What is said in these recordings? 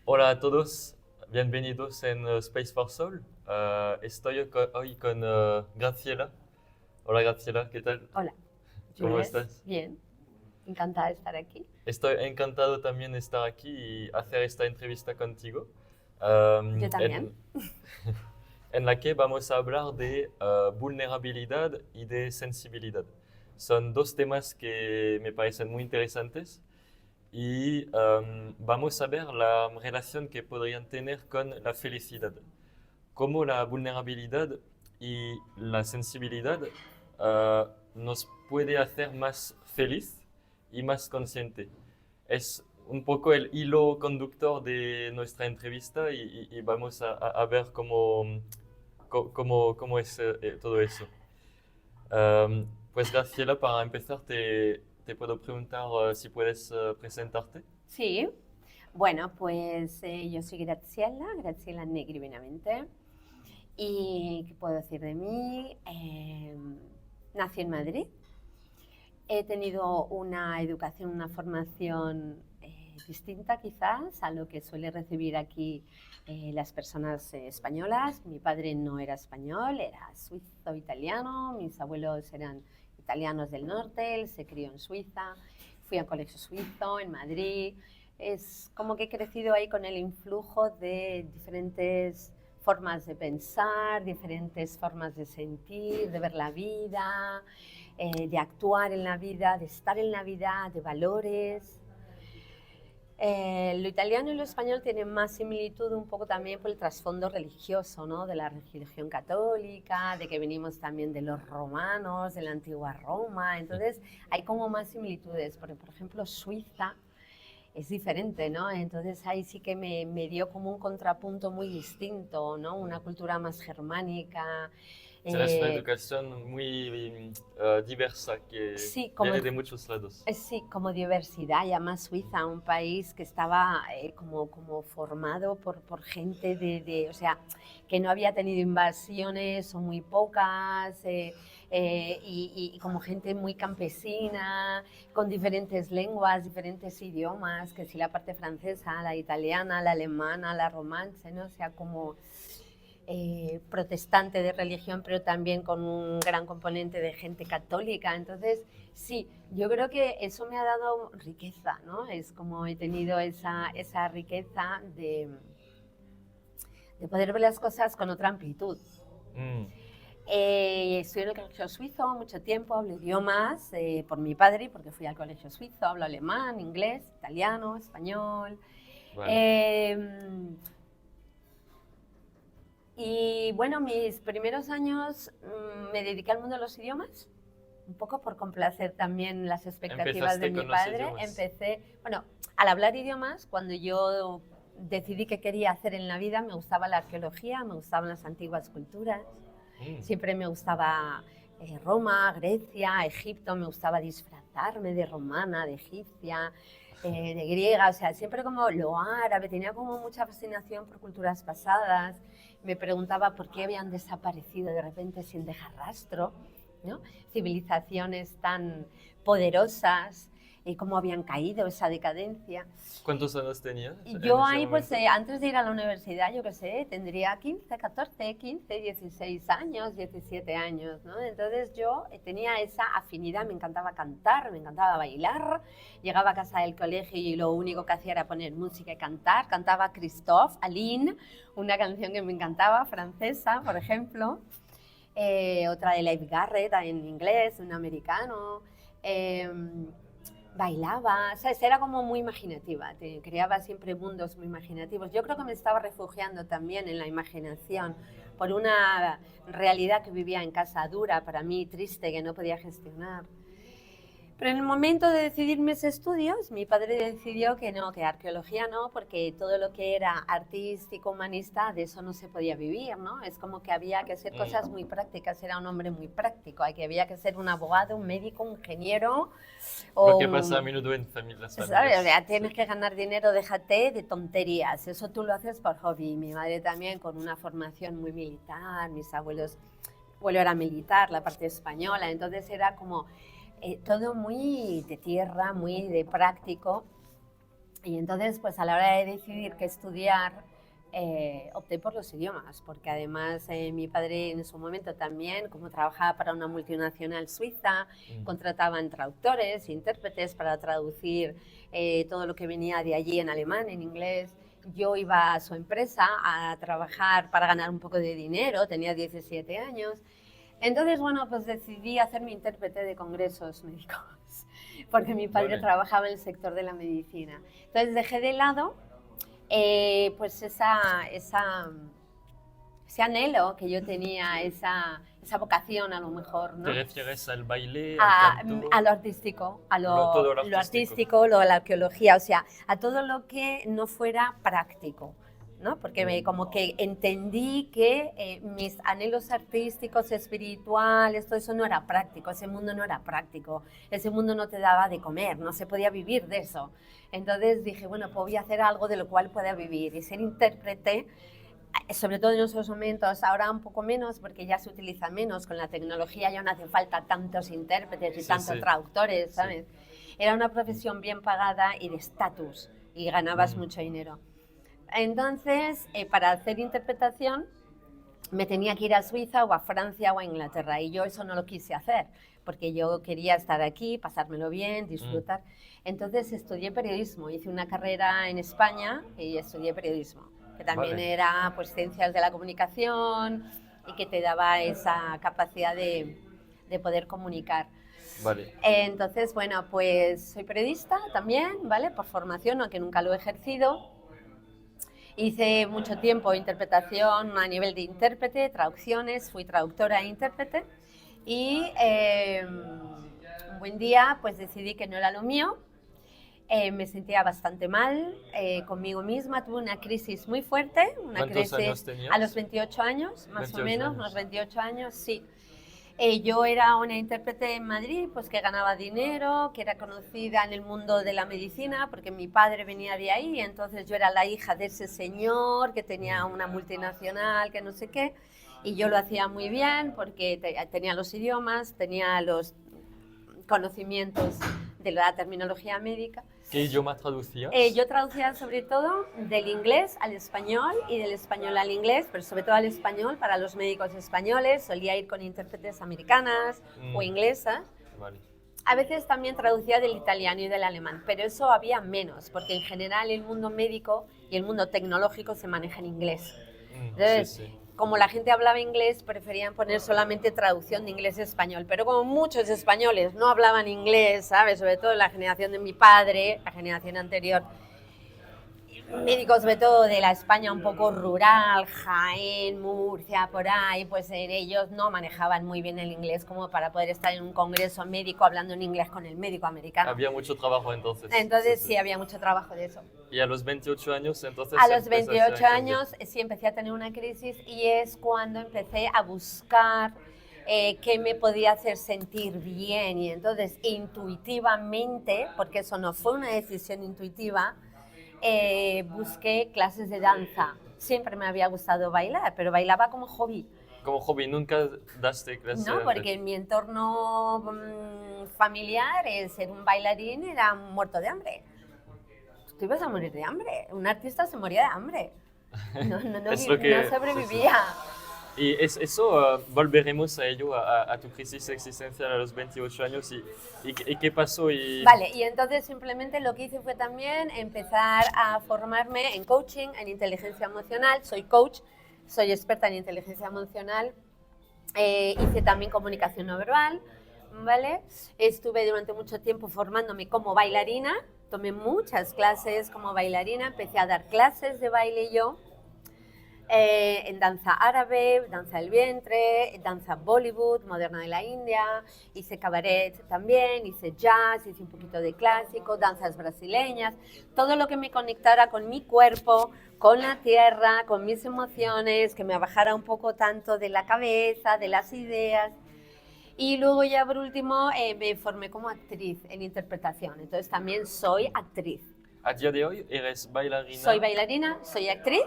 Hola a todos, bienvenidos en Space for Soul. Hoy con Graciela. Hola Graciela, ¿qué tal? Hola, ¿Cómo Jules. estás? Bien, encantada de estar aquí. Estoy encantado también de estar aquí y hacer esta entrevista contigo, Yo también. en, en la que vamos a hablar de vulnerabilidad y de sensibilidad. Son dos temas que me parecen muy interesantes y vamos a ver la relación que podrían tener con la felicidad. Cómo la vulnerabilidad y la sensibilidad nos puede hacer más feliz y más consciente. Es un poco el hilo conductor de nuestra entrevista y vamos a ver cómo es todo eso. Pues Graciela, para empezar, te puedo preguntar si puedes presentarte. Sí, bueno, pues yo soy Graciela Negri Benavente. ¿Y qué puedo decir de mí? Nací en Madrid. He tenido una educación, una formación distinta quizás a lo que suele recibir aquí las personas españolas. Mi padre no era español, era suizo-italiano, mis abuelos eran italianos del norte, él se crió en Suiza, fui a colegio suizo en Madrid. Es como que he crecido ahí con el influjo de diferentes formas de pensar, diferentes formas de sentir, de ver la vida, de actuar en la vida, de estar en la vida, de valores. Lo italiano y lo español tienen más similitud un poco también por el trasfondo religioso, ¿no? De la religión católica, de que venimos también de los romanos, de la antigua Roma. Entonces hay como más similitudes, porque por ejemplo Suiza es diferente, ¿no? Entonces ahí sí que me dio como un contrapunto muy distinto, ¿no? Una cultura más germánica. Tienes una Eh, educación muy diversa que sí, como viene de muchos lados. Sí, como diversidad, y además Suiza, un país que estaba como formado por gente o sea, que no había tenido invasiones o muy pocas, y como gente muy campesina, con diferentes lenguas, diferentes idiomas, que si la parte francesa, la italiana, la alemana, la romance, ¿no? O sea, como protestante de religión, pero también con un gran componente de gente católica. Entonces, sí, yo creo que eso me ha dado riqueza, ¿no? Es como he tenido esa riqueza de poder ver las cosas con otra amplitud. Mm, Estudié en el colegio suizo mucho tiempo, hablo idiomas por mi padre, porque fui al colegio suizo, hablo alemán, inglés, italiano, español. vale. Eh, Y bueno, mis primeros años me dediqué al mundo de los idiomas, un poco por complacer también las expectativas de Empezaste mi con los padre. idiomas. Empecé, bueno, al hablar idiomas, cuando yo decidí qué quería hacer en la vida, me gustaba la arqueología, me gustaban las antiguas culturas, Mm, siempre me gustaba Roma, Grecia, Egipto, me gustaba disfrazarme de romana, de egipcia, de griega, o sea, siempre como lo árabe, tenía como mucha fascinación por culturas pasadas, me preguntaba por qué habían desaparecido de repente sin dejar rastro, ¿no? Civilizaciones tan poderosas, cómo habían caído, esa decadencia. ¿Cuántos años tenías Y en yo ese ahí, pues momento? antes de ir a la universidad, yo qué sé, tendría 15, 14, 15, 16 años, 17 años, ¿no? Entonces yo tenía esa afinidad, me encantaba cantar, me encantaba bailar. Llegaba a casa del colegio y lo único que hacía era poner música y cantar. Cantaba Christophe, Aline, una canción que me encantaba, francesa, por ejemplo. Otra de Leif Garrett en inglés, un americano. Eh, Bailaba, ¿sabes? Era como muy imaginativa, te creaba siempre mundos muy imaginativos. Yo creo que me estaba refugiando también en la imaginación por una realidad que vivía en casa dura, para mí triste, que no podía gestionar. Pero en el momento de decidir mis estudios, mi padre decidió que no, que arqueología no, porque todo lo que era artístico, humanista, de eso no se podía vivir, ¿no? Es como que había que hacer Mm, cosas muy prácticas, era un hombre muy práctico, había que ser un abogado, un médico, un ingeniero lo o que pasa a un... menudo en las ¿Sabes? O familias. sea, Sí. tienes que ganar dinero, déjate de tonterías, eso tú lo haces por hobby. Mi madre también con una formación muy militar, mis abuelos, abuelo era militar, la parte española, entonces era como todo muy de tierra, muy de práctico. Y entonces, pues a la hora de decidir qué estudiar, opté por los idiomas, porque además mi padre en su momento también, como trabajaba para una multinacional suiza, contrataban traductores, intérpretes para traducir todo lo que venía de allí en alemán, en inglés. Yo iba a su empresa a trabajar para ganar un poco de dinero, tenía 17 años. Entonces, bueno, pues decidí hacerme intérprete de congresos médicos, porque mi padre trabajaba en el sector de la medicina. Entonces dejé de lado pues ese anhelo que yo tenía, esa vocación a lo mejor, ¿no? ¿Te refieres al baile, al canto? A lo artístico, Todo lo artístico, lo de la arqueología, o sea, a todo lo que no fuera práctico, ¿no? Porque como que entendí que mis anhelos artísticos, espirituales, todo eso no era práctico, ese mundo no era práctico, ese mundo no te daba de comer, no se podía vivir de eso. Entonces dije, bueno, pues voy a hacer algo de lo cual pueda vivir y ser intérprete, sobre todo en esos momentos, ahora un poco menos porque ya se utiliza menos, con la tecnología ya no hace falta tantos intérpretes y tantos traductores, ¿sabes? Sí. Era una profesión bien pagada y de estatus y ganabas mucho dinero. Entonces, para hacer interpretación me tenía que ir a Suiza o a Francia o a Inglaterra y yo eso no lo quise hacer porque yo quería estar aquí, pasármelo bien, disfrutar. Entonces estudié periodismo, hice una carrera en España y estudié periodismo, que también era pues ciencias de la comunicación y que te daba esa capacidad de poder comunicar. Vale. Entonces, bueno, pues soy periodista también, ¿vale? Por formación, aunque nunca lo he ejercido. Hice mucho tiempo interpretación a nivel de intérprete, traducciones, fui traductora e intérprete y un buen día pues decidí que no era lo mío, me sentía bastante mal conmigo misma, tuve una crisis muy fuerte. ¿Cuántos años tenías? A los 28 años, más 28 o menos, años. unos 28 años, sí. Yo era una intérprete en Madrid, pues que ganaba dinero, que era conocida en el mundo de la medicina, porque mi padre venía de ahí, entonces yo era la hija de ese señor que tenía una multinacional, que no sé qué, y yo lo hacía muy bien porque tenía los idiomas, tenía los conocimientos de la terminología médica. ¿Qué idioma traducías? Yo traducía sobre todo del inglés al español y del español al inglés, pero sobre todo al español para los médicos españoles. Solía ir con intérpretes americanas o inglesas. Vale. A veces también traducía del italiano y del alemán, pero eso había menos, porque en general el mundo médico y el mundo tecnológico se maneja en inglés. Entonces, sí. Como la gente hablaba inglés, preferían poner solamente traducción de inglés a español. Pero como muchos españoles no hablaban inglés, ¿sabes? Sobre todo la generación de mi padre, la generación anterior, médicos sobre todo de la España un poco rural, Jaén, Murcia, por ahí, pues ellos no manejaban muy bien el inglés como para poder estar en un congreso médico hablando en inglés con el médico americano. Había mucho trabajo entonces. Entonces sí, había mucho trabajo de eso. Y a los 28 años entonces... A los 28 años sí empecé a tener una crisis y es cuando empecé a buscar qué me podía hacer sentir bien y entonces intuitivamente, porque eso no fue una decisión intuitiva, busqué clases de danza. Siempre me había gustado bailar, pero bailaba como hobby. Como hobby, ¿nunca daste clases? No, porque en mi entorno familiar ser un bailarín era muerto de hambre. Tú ibas a morir de hambre. Un artista se moría de hambre. No sobrevivía. Y eso, volveremos a ello, a tu crisis existencial a los 28 años. ¿Y qué pasó? Vale, y entonces simplemente lo que hice fue también empezar a formarme en coaching, en inteligencia emocional. Soy coach, soy experta en inteligencia emocional. Hice también comunicación no verbal, ¿vale? Estuve durante mucho tiempo formándome como bailarina. Tomé muchas clases como bailarina, empecé a dar clases de baile yo. En danza árabe, danza del vientre, danza Bollywood, moderna de la India, hice cabaret también, hice jazz, hice un poquito de clásico, danzas brasileñas, todo lo que me conectara con mi cuerpo, con la tierra, con mis emociones, que me bajara un poco tanto de la cabeza, de las ideas. Y luego ya por último me formé como actriz en interpretación, entonces también soy actriz. ¿A día de hoy eres bailarina? Soy bailarina, soy actriz,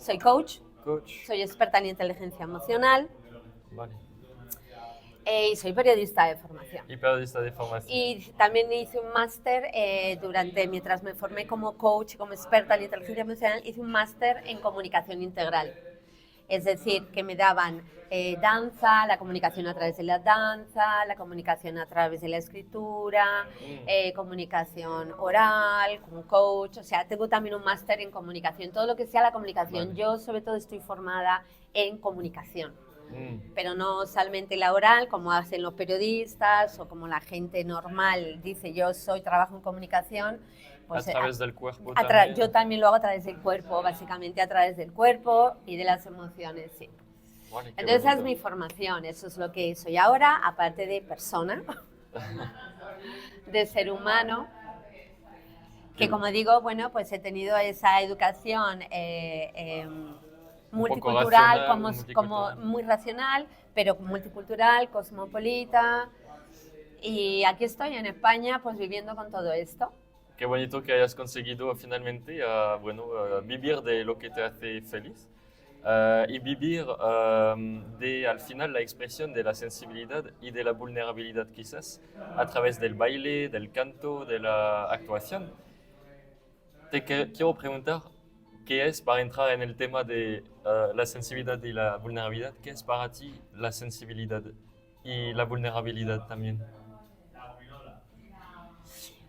soy coach, coach, soy experta en inteligencia emocional. Vale. Y soy periodista de formación. Y periodista de formación. Y también hice un máster mientras me formé como coach, como experta en inteligencia emocional, hice un máster en comunicación integral. Es decir, que me daban danza, la comunicación a través de la danza, la comunicación a través de la escritura, comunicación oral, como coach. O sea, tengo también un máster en comunicación, todo lo que sea la comunicación. Vale. Yo sobre todo estoy formada en comunicación. Pero no solamente la oral, como hacen los periodistas o como la gente normal dice, trabajo en comunicación. Pues, a través del cuerpo yo también lo hago a través del cuerpo, básicamente a través del cuerpo y de las emociones, sí. Bueno, Entonces esa es bonito. mi formación, eso es lo que soy ahora, aparte de persona, de ser humano, que como digo, bueno, pues he tenido esa educación multicultural, racional, como muy racional, pero multicultural, cosmopolita, y aquí estoy en España pues viviendo con todo esto. Qué bonito que hayas conseguido finalmente vivir de lo que te hace feliz y vivir de al final la expresión de la sensibilidad y de la vulnerabilidad quizás a través del baile, del canto, de la actuación. Quiero preguntar, ¿qué es, para entrar en el tema de la sensibilidad y la vulnerabilidad, qué es para ti la sensibilidad y la vulnerabilidad también?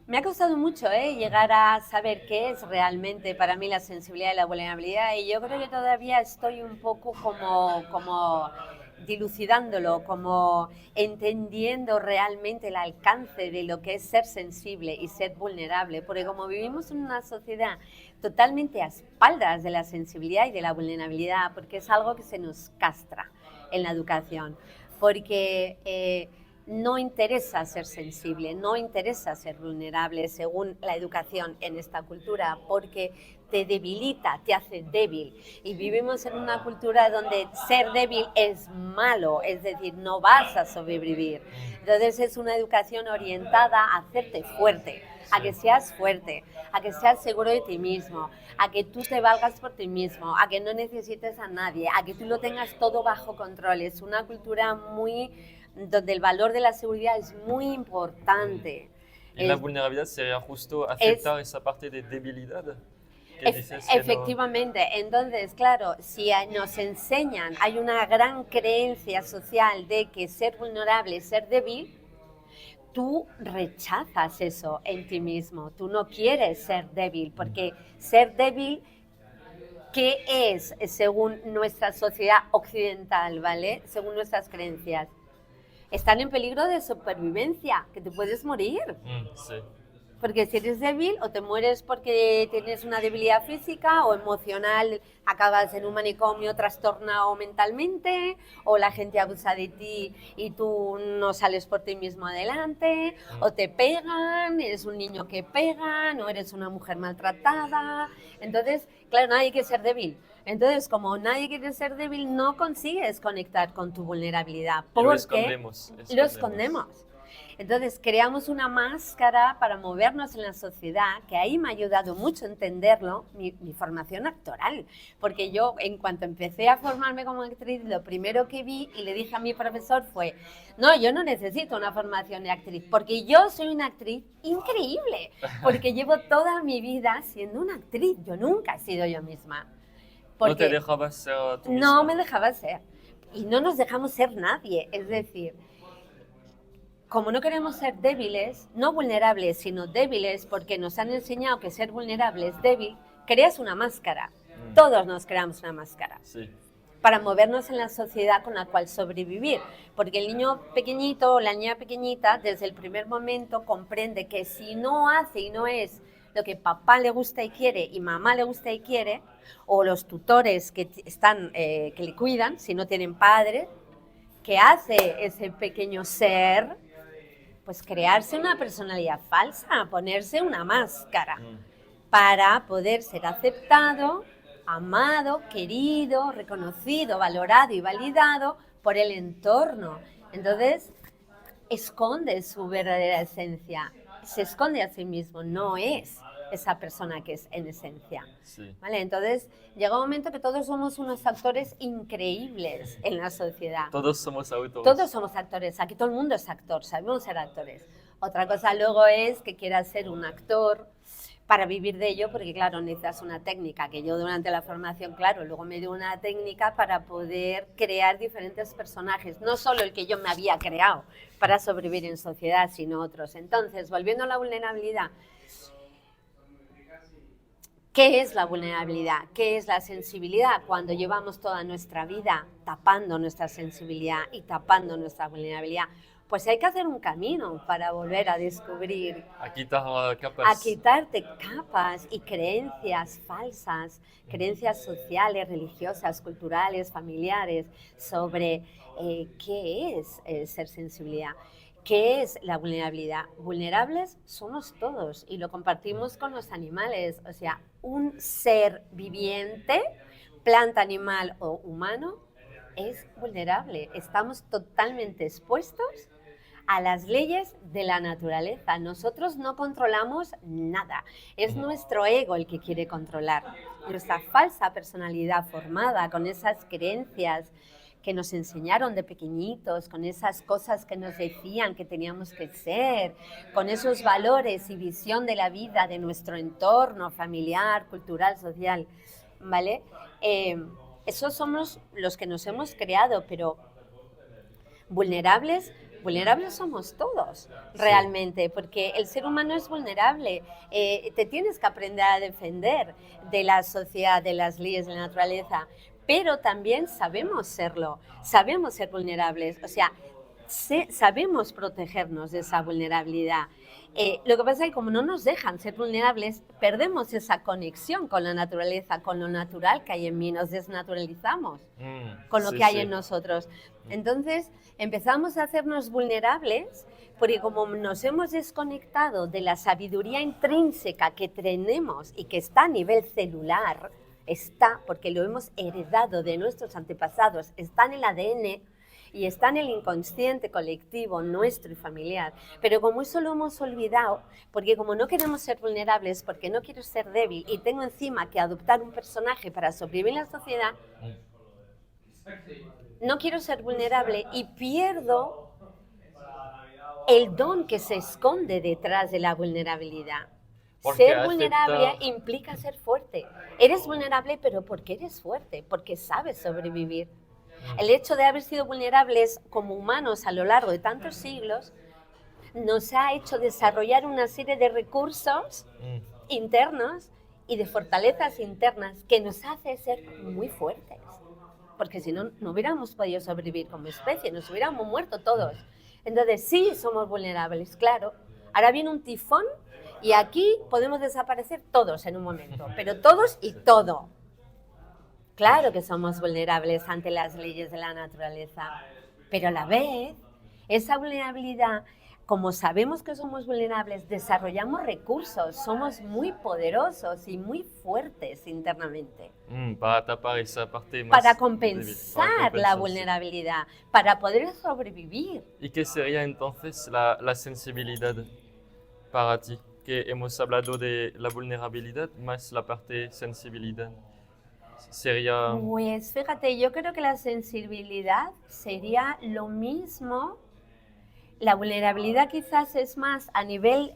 Me ha costado mucho llegar a saber qué es realmente para mí la sensibilidad y la vulnerabilidad, y yo creo que todavía estoy un poco como dilucidándolo, como entendiendo realmente el alcance de lo que es ser sensible y ser vulnerable, porque como vivimos en una sociedad totalmente a espaldas de la sensibilidad y de la vulnerabilidad, porque es algo que se nos castra en la educación, porque no interesa ser sensible, no interesa ser vulnerable según la educación en esta cultura, porque te debilita, te hace débil. Y vivimos en una cultura donde ser débil es malo, es decir, no vas a sobrevivir. Entonces es una educación orientada a hacerte fuerte, a que seas fuerte, a que seas seguro de ti mismo, a que tú te valgas por ti mismo, a que no necesites a nadie, a que tú lo tengas todo bajo control. Es una cultura donde el valor de la seguridad es muy importante. Y la vulnerabilidad sería justo aceptar esa parte de debilidad que dices que Efectivamente, entonces, claro, si nos enseñan, hay una gran creencia social de que ser vulnerable es ser débil, tú rechazas eso en ti mismo, tú no quieres ser débil, porque ser débil, ¿qué es según nuestra sociedad occidental, ¿vale? Según nuestras creencias. Están en peligro de supervivencia, que te puedes morir. Sí. Porque si eres débil, o te mueres porque tienes una debilidad física o emocional, acabas en un manicomio trastornado mentalmente, o la gente abusa de ti y tú no sales por ti mismo adelante, o te pegan, eres un niño que pegan, o eres una mujer maltratada. Entonces, claro, nadie quiere ser débil. Entonces, como nadie quiere ser débil, no consigues conectar con tu vulnerabilidad, porque lo escondemos. lo escondemos. Entonces creamos una máscara para movernos en la sociedad, que ahí me ha ayudado mucho a entenderlo, mi formación actoral, porque yo en cuanto empecé a formarme como actriz, lo primero que vi y le dije a mi profesor fue, no, yo no necesito una formación de actriz, porque yo soy una actriz increíble, porque llevo toda mi vida siendo una actriz, yo nunca he sido yo misma. No te dejabas ser tú misma. No me dejaba ser, y no nos dejamos ser nadie, es decir, como no queremos ser débiles, no vulnerables, sino débiles, porque nos han enseñado que ser vulnerable es débil, creas una máscara. Todos nos creamos una máscara. Sí. Para movernos en la sociedad con la cual sobrevivir. Porque el niño pequeñito o la niña pequeñita, desde el primer momento, comprende que si no hace y no es lo que papá le gusta y quiere y mamá le gusta y quiere, o los tutores que le cuidan, si no tienen padre, ¿qué hace ese pequeño ser? Pues crearse una personalidad falsa, ponerse una máscara para poder ser aceptado, amado, querido, reconocido, valorado y validado por el entorno. Entonces, esconde su verdadera esencia, se esconde a sí mismo, no es esa persona que es en esencia. Sí. ¿Vale? Entonces, llega un momento que todos somos unos actores increíbles en la sociedad. Todos somos autores. Todos somos actores, aquí todo el mundo es actor, sabemos ser actores. Otra cosa luego es que quieras ser un actor para vivir de ello, porque claro, necesitas una técnica, que yo durante la formación, claro, luego me dio una técnica para poder crear diferentes personajes, no solo el que yo me había creado para sobrevivir en sociedad, sino otros. Entonces, volviendo a la vulnerabilidad, ¿qué es la vulnerabilidad? ¿Qué es la sensibilidad? Cuando llevamos toda nuestra vida tapando nuestra sensibilidad y tapando nuestra vulnerabilidad, pues hay que hacer un camino para volver a descubrir, A quitar capas. a quitarte capas y creencias falsas, creencias sociales, religiosas, culturales, familiares, sobre qué es ser sensibilidad. ¿Qué es la vulnerabilidad? Vulnerables somos todos y lo compartimos con los animales. O sea, un ser viviente, planta, animal o humano, es vulnerable. Estamos totalmente expuestos a las leyes de la naturaleza. Nosotros no controlamos nada. Es nuestro ego el que quiere controlar. Nuestra falsa personalidad formada con esas creencias que nos enseñaron de pequeñitos, con esas cosas que nos decían que teníamos que ser, con esos valores y visión de la vida, de nuestro entorno familiar, cultural, social, ¿vale? Esos somos los que nos hemos creado, pero vulnerables somos todos, realmente, porque el ser humano es vulnerable. Te tienes que aprender a defender de la sociedad, de las leyes de la naturaleza, pero también sabemos serlo, sabemos ser vulnerables, o sea, sabemos protegernos de esa vulnerabilidad. Lo que pasa es que como no nos dejan ser vulnerables, perdemos esa conexión con la naturaleza, con lo natural que hay en mí, nos desnaturalizamos con lo Sí, que hay sí. en nosotros. Entonces empezamos a hacernos vulnerables porque como nos hemos desconectado de la sabiduría intrínseca que tenemos y que está a nivel celular, está porque lo hemos heredado de nuestros antepasados, está en el ADN y está en el inconsciente colectivo nuestro y familiar. Pero como eso lo hemos olvidado, porque como no queremos ser vulnerables, porque no quiero ser débil y tengo encima que adoptar un personaje para sobrevivir en la sociedad, no quiero ser vulnerable y pierdo el don que se esconde detrás de la vulnerabilidad. Porque Ser vulnerable aceptar- implica ser fuerte. Eres vulnerable, pero porque eres fuerte, porque sabes sobrevivir. El hecho de haber sido vulnerables como humanos a lo largo de tantos siglos nos ha hecho desarrollar una serie de recursos internos y de fortalezas internas que nos hace ser muy fuertes. Porque si no, no hubiéramos podido sobrevivir como especie, nos hubiéramos muerto todos. Entonces sí somos vulnerables, claro. Ahora viene un tifón y aquí podemos desaparecer todos en un momento, pero todos y todo. Claro que somos vulnerables ante las leyes de la naturaleza, pero a la vez, esa vulnerabilidad, como sabemos que somos vulnerables, desarrollamos recursos, somos muy poderosos y muy fuertes internamente. Para tapar esa parte más Para débil, compensar para la compensar, sí. vulnerabilidad, para poder sobrevivir. ¿Y qué sería entonces la sensibilidad para ti? Que hemos hablado de la vulnerabilidad más la parte sensibilidad. Sería... Pues fíjate, yo creo que la sensibilidad sería lo mismo. La vulnerabilidad quizás es más a nivel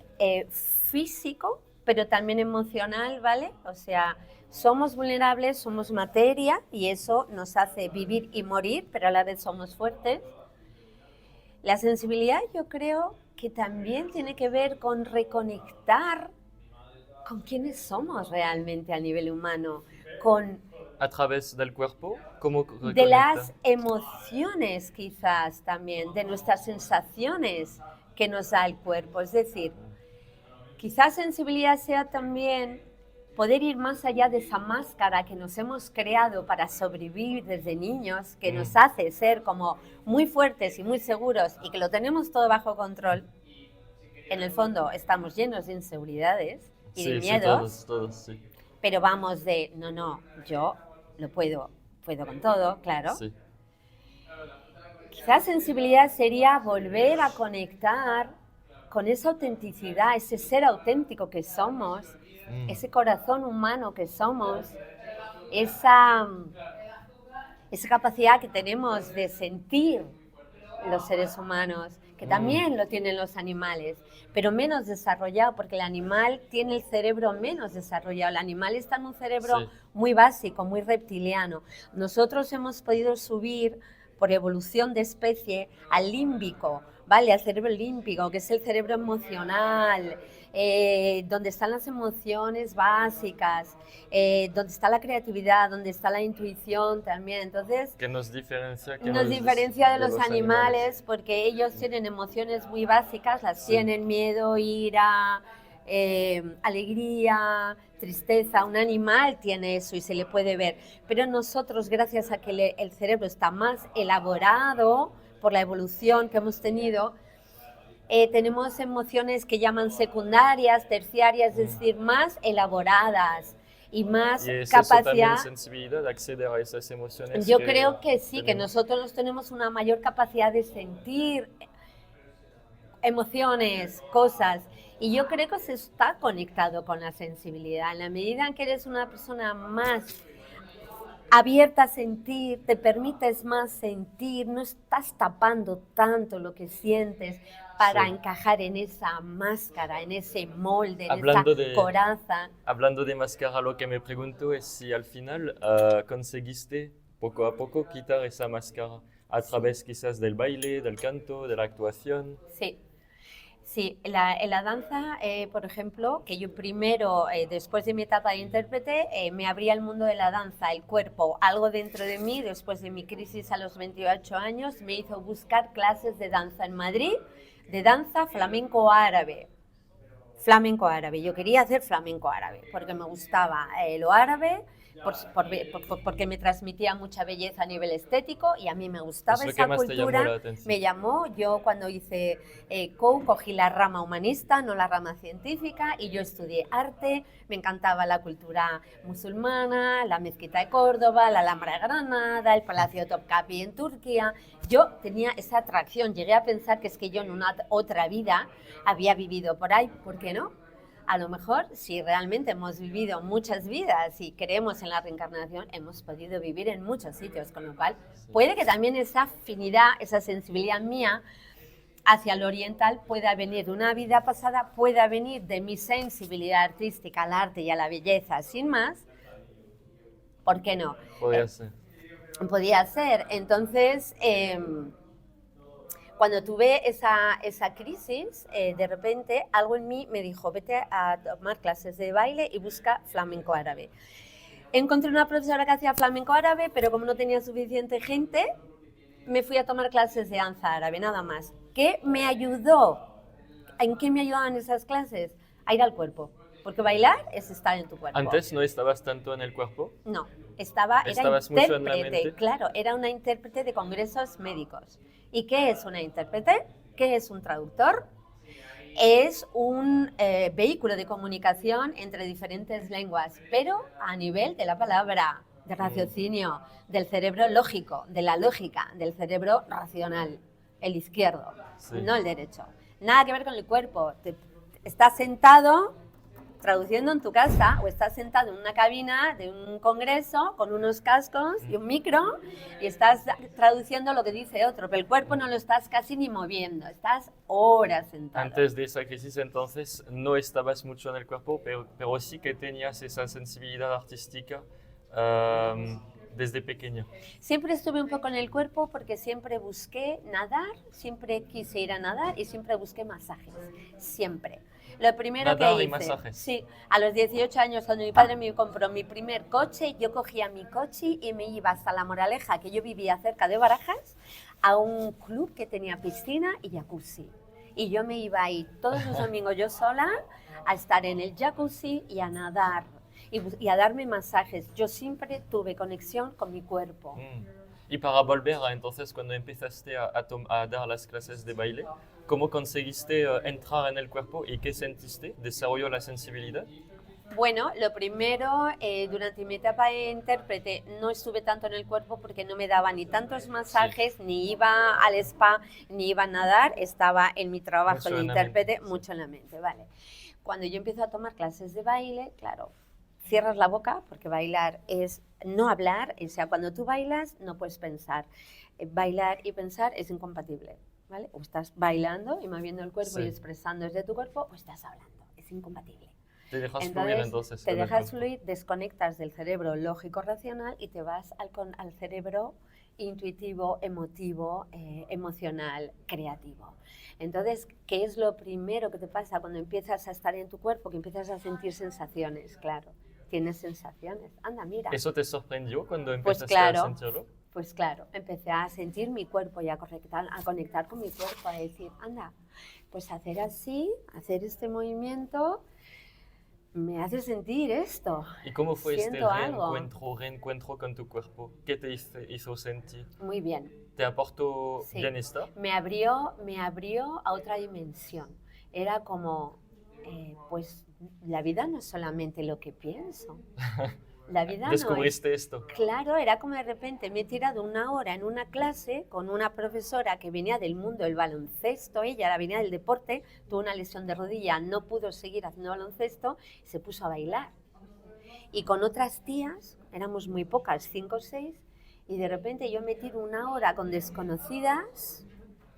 físico, pero también emocional, ¿vale? O sea, somos vulnerables, somos materia y eso nos hace vivir y morir, pero a la vez somos fuertes. La sensibilidad yo creo que también tiene que ver con reconectar con quiénes somos realmente a nivel humano, con a través del cuerpo, ¿cómo de reconecta? las emociones quizás también, de nuestras sensaciones que nos da el cuerpo. Es decir, quizás sensibilidad sea también poder ir más allá de esa máscara que nos hemos creado para sobrevivir desde niños, que nos hace ser como muy fuertes y muy seguros y que lo tenemos todo bajo control. En el fondo estamos llenos de inseguridades y de miedos, todos, sí. pero vamos de, no, yo lo puedo con todo, claro. Sí. Quizás sensibilidad sería volver a conectar con esa autenticidad, ese ser auténtico que somos ese corazón humano que somos, esa capacidad que tenemos de sentir los seres humanos, que también lo tienen los animales, pero menos desarrollado, porque el animal tiene el cerebro menos desarrollado. El animal está en un cerebro Sí. muy básico, muy reptiliano. Nosotros hemos podido subir por evolución de especie al límbico, ¿vale? Al cerebro límbico, que es el cerebro emocional, donde están las emociones básicas, donde está la creatividad, donde está la intuición también. Entonces, Que nos diferencia, nos diferencia de los animales porque ellos tienen emociones muy básicas, las Sí. tienen: miedo, ira, alegría, tristeza. Un animal tiene eso y se le puede ver, pero nosotros, gracias a que el cerebro está más elaborado por la evolución que hemos tenido, tenemos emociones que llaman secundarias, terciarias, es decir, más elaboradas y más Y es eso también capacidad. sensibilidad, acceder a esas emociones. Yo creo que sí, que tenemos. nosotros tenemos una mayor capacidad de sentir emociones, cosas, y yo creo que se está conectado con la sensibilidad. En la medida en que eres una persona más abierta a sentir, te permites más sentir, no estás tapando tanto lo que sientes para Sí. encajar en esa máscara, en ese molde, en Hablando esa de- coraza. Hablando de máscara, lo que me pregunto es si al final conseguiste poco a poco quitar esa máscara a través quizás del baile, del canto, de la actuación. Sí. Sí, en la danza, por ejemplo, que yo primero, después de mi etapa de intérprete, me abría el mundo de la danza, el cuerpo, algo dentro de mí, después de mi crisis a los 28 años, me hizo buscar clases de danza en Madrid, de danza flamenco árabe. Flamenco árabe, yo quería hacer flamenco árabe, porque me gustaba lo árabe, porque me transmitía mucha belleza a nivel estético y a mí me gustaba Es lo esa que más te llamó cultura. la atención. Me llamó, yo cuando hice COU cogí la rama humanista, no la rama científica, y yo estudié arte, me encantaba la cultura musulmana, la mezquita de Córdoba, la Alhambra de Granada, el Palacio de Topkapi en Turquía. Yo tenía esa atracción, llegué a pensar que es que yo en una otra vida había vivido por ahí, ¿por qué no? A lo mejor, si realmente hemos vivido muchas vidas y creemos en la reencarnación, hemos podido vivir en muchos sitios, con lo cual puede que también esa afinidad, esa sensibilidad mía hacia lo oriental pueda venir de una vida pasada, pueda venir de mi sensibilidad artística al arte y a la belleza, sin más. ¿Por qué no? Podría ser. Podía ser. Entonces, cuando tuve esa crisis, de repente algo en mí me dijo: vete a tomar clases de baile y busca flamenco árabe. Encontré una profesora que hacía flamenco árabe, pero como no tenía suficiente gente, me fui a tomar clases de danza árabe, nada más. ¿Qué me ayudó? ¿En qué me ayudaban esas clases? A ir al cuerpo. Porque bailar es estar en tu cuerpo. Antes no estabas tanto en el cuerpo. No, era Estabas mucho en la intérprete, mente. claro, era una intérprete de congresos médicos. ¿Y qué es una intérprete? ¿Qué es un traductor? Es un vehículo de comunicación entre diferentes lenguas, pero a nivel de la palabra, de raciocinio, del cerebro lógico, de la lógica, del cerebro racional, el izquierdo, Sí. no el derecho. Nada que ver con el cuerpo. Estás sentado traduciendo en tu casa o estás sentado en una cabina de un congreso con unos cascos y un micro y estás traduciendo lo que dice otro, pero el cuerpo no lo estás casi ni moviendo, estás horas sentado. Antes de esa crisis entonces no estabas mucho en el cuerpo, pero sí que tenías esa sensibilidad artística desde pequeño. Siempre estuve un poco en el cuerpo porque siempre busqué nadar, siempre quise ir a nadar y siempre busqué masajes, siempre. Lo primero Nadar que y hice, masajes. sí, a los 18 años cuando mi padre me compró mi primer coche, yo cogía mi coche y me iba hasta La Moraleja, que yo vivía cerca de Barajas, a un club que tenía piscina y jacuzzi. Y yo me iba ahí todos los domingos yo sola a estar en el jacuzzi y a nadar y a darme masajes. Yo siempre tuve conexión con mi cuerpo. Y para volver a entonces cuando empezaste a dar las clases de baile, ¿cómo conseguiste entrar en el cuerpo y qué sentiste? ¿Desarrolló la sensibilidad? Bueno, lo primero, durante mi etapa de intérprete no estuve tanto en el cuerpo porque no me daba ni tantos masajes, ni iba al spa, ni iba a nadar, estaba en mi trabajo Mucho de en la intérprete, mente. mucho en la mente, ¿vale? cuando yo empiezo a tomar clases de baile, claro, cierras la boca porque bailar es no hablar, o sea, cuando tú bailas no puedes pensar. Bailar y pensar es incompatible, ¿vale? O estás bailando y moviendo el cuerpo Sí. y expresando desde tu cuerpo, o estás hablando, es incompatible. Te dejas fluir entonces. Te con el dejas tiempo. fluir, desconectas del cerebro lógico-racional y te vas al cerebro intuitivo, emotivo, emocional, creativo. Entonces, ¿qué es lo primero que te pasa cuando empiezas a estar en tu cuerpo? Que empiezas a sentir sensaciones, claro. Tienes sensaciones. Anda, mira. ¿Eso te sorprendió cuando Pues empezaste claro. a sentirlo? Pues claro, empecé a sentir mi cuerpo y a conectar con mi cuerpo, a decir, anda, pues hacer así, hacer este movimiento, me hace sentir esto. ¿Y cómo fue este Siento algo. reencuentro con tu cuerpo? ¿Qué te hizo sentir? Muy bien. ¿Te aportó Sí. bienestar? Me abrió a otra dimensión. Era como, pues la vida no es solamente lo que pienso. La vida no es... ¿Descubriste esto? Claro, era como de repente me he tirado una hora en una clase con una profesora que venía del mundo del baloncesto, ella venía del deporte, tuvo una lesión de rodilla, no pudo seguir haciendo baloncesto, y se puso a bailar. Y con otras tías, éramos muy pocas, 5 o 6, y de repente yo me tiro una hora con desconocidas,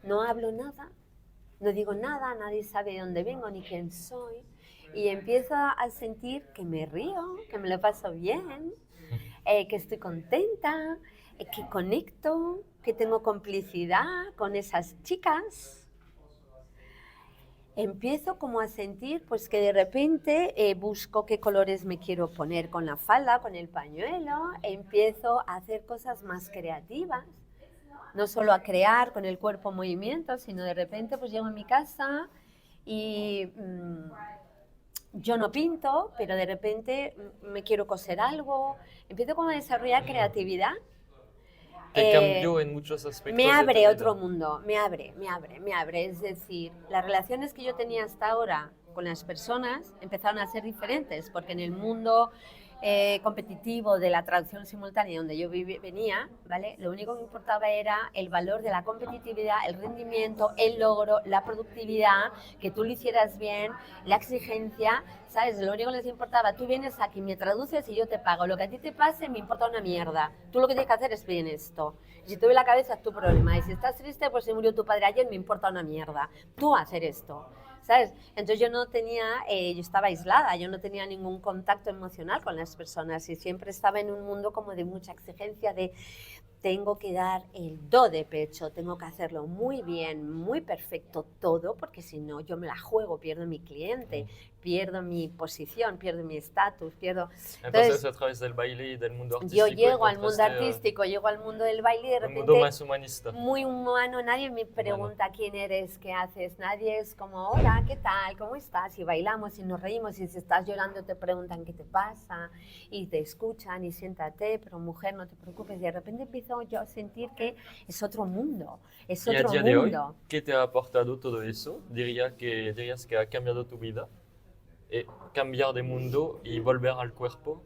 no hablo nada, no digo nada, nadie sabe de dónde vengo ni quién soy. Y empiezo a sentir que me río, que me lo paso bien, que estoy contenta, que conecto, que tengo complicidad con esas chicas. Empiezo como a sentir pues que de repente busco qué colores me quiero poner con la falda, con el pañuelo, empiezo a hacer cosas más creativas, no solo a crear con el cuerpo movimientos, sino de repente pues llego a mi casa y... yo no pinto, pero de repente me quiero coser algo, empiezo como a desarrollar creatividad. Te cambió en muchos aspectos. Me de tu abre vida. otro mundo, me abre. Es decir, las relaciones que yo tenía hasta ahora con las personas empezaron a ser diferentes, porque en el mundo competitivo de la traducción simultánea donde yo venía, ¿vale? Lo único que importaba era el valor de la competitividad, el rendimiento, el logro, la productividad, que tú lo hicieras bien, la exigencia, ¿sabes? Lo único que les importaba, tú vienes aquí, me traduces y yo te pago. Lo que a ti te pase me importa una mierda. Tú lo que tienes que hacer es bien esto. Si te duele la cabeza es tu problema. Y si estás triste, pues se murió tu padre ayer, me importa una mierda. Tú hacer esto. ¿Sabes? Entonces yo no tenía, yo estaba aislada, yo no tenía ningún contacto emocional con las personas y siempre estaba en un mundo como de mucha exigencia, de tengo que dar el do de pecho, tengo que hacerlo muy bien, muy perfecto todo, porque si no yo me la juego, pierdo mi cliente, pierdo mi posición, pierdo mi estatus, pierdo... Entonces, a través del baile y del mundo Yo artístico. llego al mundo encontraste, artístico, llego al mundo del baile y de un repente... mundo más humanista. Muy humano, nadie me pregunta quién eres, qué haces, nadie es como, hola, ¿qué tal? ¿Cómo estás? Y bailamos y nos reímos y si estás llorando te preguntan qué te pasa y te escuchan y siéntate, pero mujer, no te preocupes. Y de repente empiezo yo a sentir que es otro mundo, es Y a otro día de hoy, mundo. ¿qué te ha aportado todo eso? Dirías que ha cambiado tu vida. Cambiar de mundo y volver al cuerpo,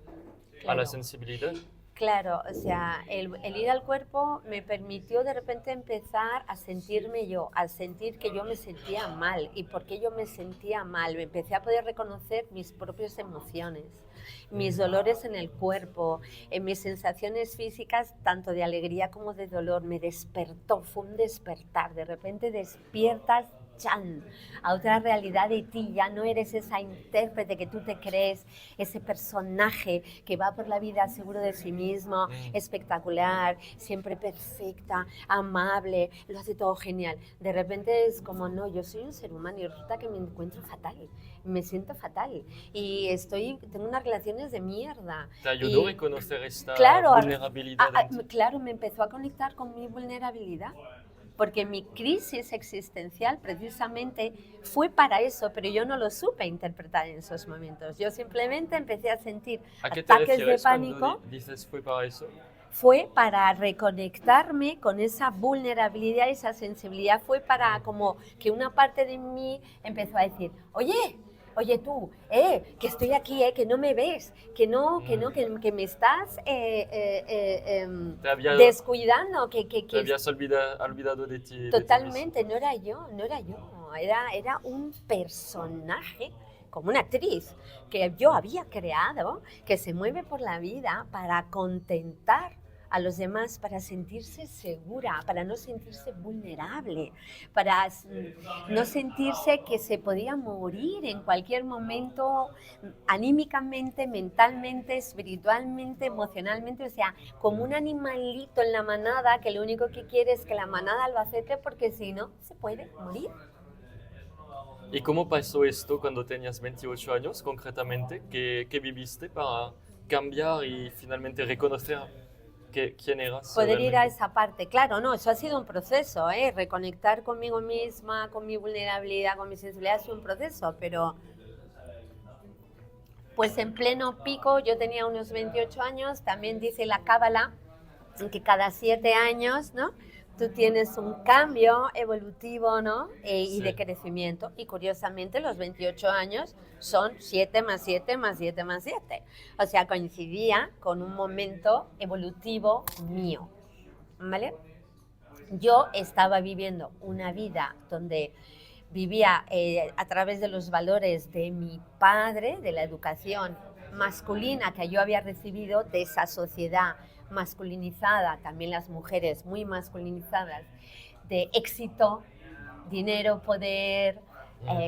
a la Claro. sensibilidad. Claro, o sea, el ir al cuerpo me permitió de repente empezar a sentirme yo, a sentir que yo me sentía mal. ¿Y por qué yo me sentía mal? Me empecé a poder reconocer mis propias emociones, mis dolores en el cuerpo, en mis sensaciones físicas, tanto de alegría como de dolor. Me despertó, fue un despertar. De repente despiertas a otra realidad de ti, ya no eres esa intérprete que tú te crees, ese personaje que va por la vida seguro de sí mismo, espectacular, siempre perfecta, amable, lo hace todo genial. De repente es como, no, yo soy un ser humano y resulta que me encuentro fatal, me siento fatal y tengo unas relaciones de mierda. ¿Te ayudó a reconocer esta Claro, vulnerabilidad? en ti? claro, me empezó a conectar con mi vulnerabilidad. Porque mi crisis existencial precisamente fue para eso, pero yo no lo supe interpretar en esos momentos. Yo simplemente empecé a sentir ¿A qué te ataques de refieres pánico. cuando dices fue para eso? Fue para reconectarme con esa vulnerabilidad, esa sensibilidad. Fue para como que una parte de mí empezó a decir, oye tú, que estoy aquí, que no me ves, que me estás descuidando, Te habías olvidado de ti. Totalmente, no era yo, era un personaje como una actriz que yo había creado, que se mueve por la vida para contentar a los demás, para sentirse segura, para no sentirse vulnerable, para no sentirse que se podía morir en cualquier momento, anímicamente, mentalmente, espiritualmente, emocionalmente, o sea, como un animalito en la manada que lo único que quiere es que la manada lo acepte porque si no, se puede morir. ¿Y cómo pasó esto cuando tenías 28 años concretamente? ¿Qué viviste para cambiar y finalmente reconocer quién eras Poder ir a realmente? esa parte, claro, no, eso ha sido un proceso, reconectar conmigo misma, con mi vulnerabilidad, con mi sensibilidad, ha sido un proceso, pero pues en pleno pico, yo tenía unos 28 años, también dice la Cábala que cada 7 años, ¿no? Tú tienes un cambio evolutivo, ¿no? Y de Sí. crecimiento. Y curiosamente los 28 años son 7 más 7 más 7 más 7. O sea, coincidía con un momento evolutivo mío, ¿vale? Yo estaba viviendo una vida donde vivía a través de los valores de mi padre, de la educación masculina que yo había recibido de esa sociedad masculinizada, también las mujeres muy masculinizadas, de éxito, dinero, poder,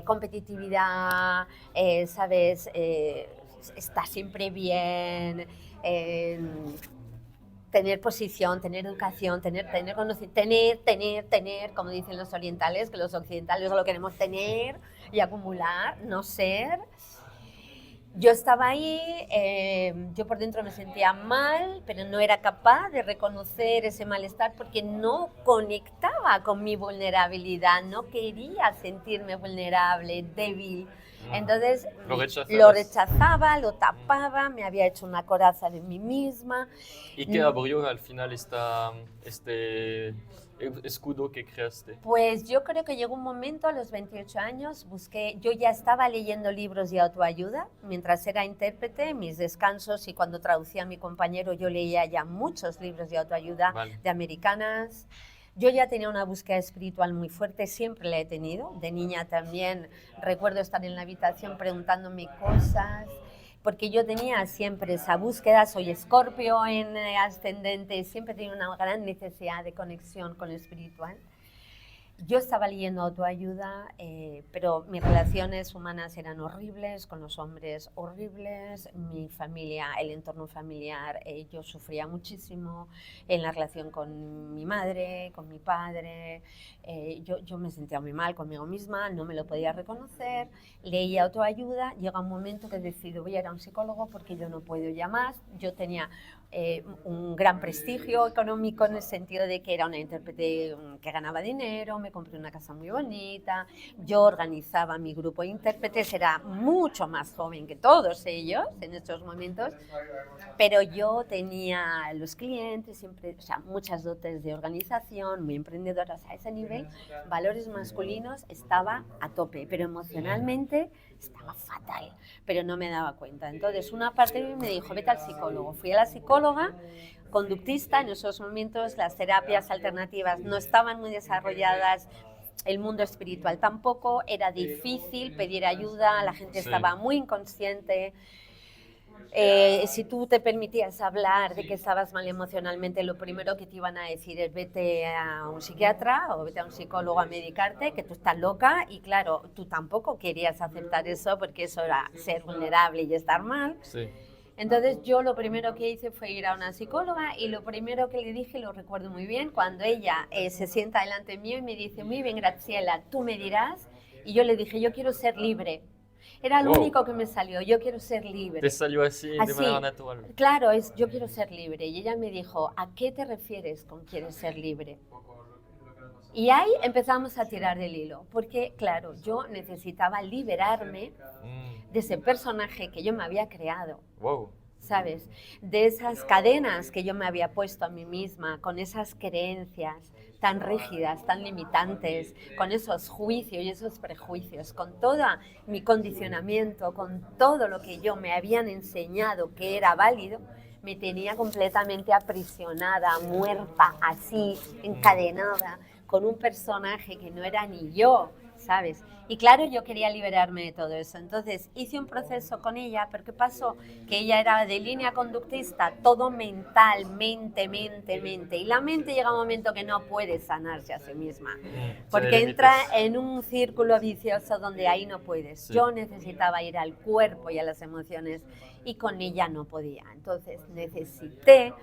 competitividad, ¿sabes? Está siempre bien, tener posición, tener educación, tener conocimiento, tener, como dicen los orientales, que los occidentales solo queremos tener y acumular, no ser. Yo estaba ahí, yo por dentro me sentía mal, pero no era capaz de reconocer ese malestar porque no conectaba con mi vulnerabilidad, no quería sentirme vulnerable, débil. Entonces Lo lo rechazabas. rechazaba, lo tapaba, me había hecho una coraza de mí misma. ¿Y qué abrió al final este escudo que creaste? Pues yo creo que llegó un momento a los 28 años, yo ya estaba leyendo libros de autoayuda mientras era intérprete, en mis descansos y cuando traducía a mi compañero yo leía ya muchos libros de autoayuda Vale. de americanas. Yo ya tenía una búsqueda espiritual muy fuerte, siempre la he tenido, de niña también recuerdo estar en la habitación preguntándome cosas, porque yo tenía siempre esa búsqueda, soy Escorpio en ascendente, siempre tenía una gran necesidad de conexión con lo espiritual. Yo estaba leyendo autoayuda, pero mis relaciones humanas eran horribles, con los hombres horribles, mi familia, el entorno familiar, yo sufría muchísimo en la relación con mi madre, con mi padre, yo me sentía muy mal conmigo misma, no me lo podía reconocer, leía autoayuda, llega un momento que decido voy a ir a un psicólogo porque yo no puedo ya más, yo tenía un gran prestigio económico en el sentido de que era una intérprete que ganaba dinero, me compré una casa muy bonita, yo organizaba mi grupo de intérpretes, era mucho más joven que todos ellos en estos momentos, pero yo tenía los clientes, siempre, o sea, muchas dotes de organización, muy emprendedoras a ese nivel, valores masculinos, estaba a tope, pero emocionalmente estaba fatal, pero no me daba cuenta. Entonces una parte de mí me dijo, vete al psicólogo. Fui a la psicóloga conductista, en esos momentos las terapias alternativas no estaban muy desarrolladas, el mundo espiritual tampoco, era difícil pedir ayuda, la gente estaba muy inconsciente. Si tú te permitías hablar de que estabas mal emocionalmente, lo primero que te iban a decir es vete a un psiquiatra o vete a un psicólogo a medicarte, que tú estás loca, y claro, tú tampoco querías aceptar eso porque eso era ser vulnerable y estar mal. Sí. Entonces yo lo primero que hice fue ir a una psicóloga y lo primero que le dije, lo recuerdo muy bien, cuando ella se sienta delante mío y me dice, muy bien Graciela, tú me dirás, y yo le dije, yo quiero ser libre. Era lo único que me salió, yo quiero ser libre. Te salió así de manera natural. Claro, yo quiero ser libre. Y ella me dijo, ¿a qué te refieres con quieres ser libre? Y ahí empezamos a tirar del hilo, porque claro, yo necesitaba liberarme de ese personaje que yo me había creado. Wow. ¿Sabes? De esas cadenas que yo me había puesto a mí misma, con esas creencias tan rígidas, tan limitantes, con esos juicios y esos prejuicios, con todo mi condicionamiento, con todo lo que yo me habían enseñado que era válido, me tenía completamente aprisionada, muerta, así, encadenada, con un personaje que no era ni yo, ¿sabes? Y claro, yo quería liberarme de todo eso. Entonces hice un proceso con ella, pero ¿qué pasó? Que ella era de línea conductista, todo mental, mente. Y la mente llega un momento que no puede sanarse a sí misma, Tiene porque entra límites. en un círculo vicioso donde ahí no puedes. Sí. Yo necesitaba ir al cuerpo y a las emociones y con ella no podía. Entonces necesité